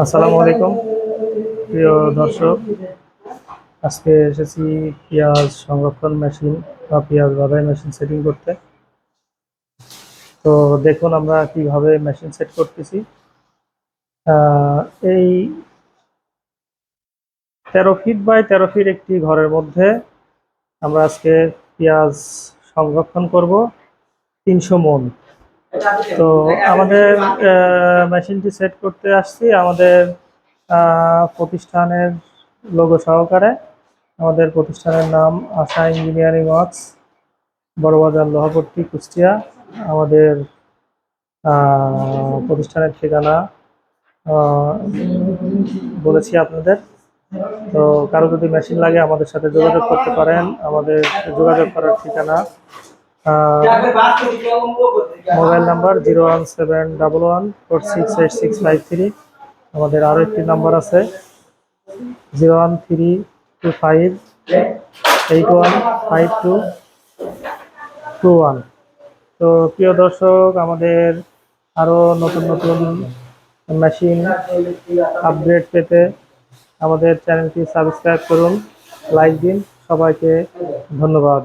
আসসালামু আলাইকুম প্রিয় দর্শক। আজকে এসেছি পেঁয়াজ সংরক্ষণ মেশিন বা পেঁয়াজ বাধাই মেশিন সেটিং করতে। তো দেখুন আমরা কিভাবে মেশিন সেট করতেছি। এই 13 ফিট বাই 13 ফিট একটি ঘরের মধ্যে আমরা আজকে পেঁয়াজ সংরক্ষণ করব 300 মণ। তো আমাদের মেশিনটি সেট করতে আসছি আমাদের প্রতিষ্ঠানের লোগো সহকারে। আমাদের প্রতিষ্ঠানের নাম আশা ইঞ্জিনিয়ারিং ওয়ার্কস, বড়বাজার লোহাপট্টি, কুষ্টিয়া। আমাদের প্রতিষ্ঠানের ঠিকানা বলেছি আপনাদের। তো কারো যদি মেশিন লাগে আমাদের সাথে যোগাযোগ করতে পারেন। আমাদের যোগাযোগ করার ঠিকানা মোবাইল নাম্বার 01711468653। আমাদের আরও একটি নাম্বার আছে 01325815221। তো প্রিয় দর্শক, আমাদের আরও নতুন নতুন মেশিন আপগ্রেড পেতে আমাদের চ্যানেলটি সাবস্ক্রাইব করুন, লাইক দিন। সবাইকে ধন্যবাদ।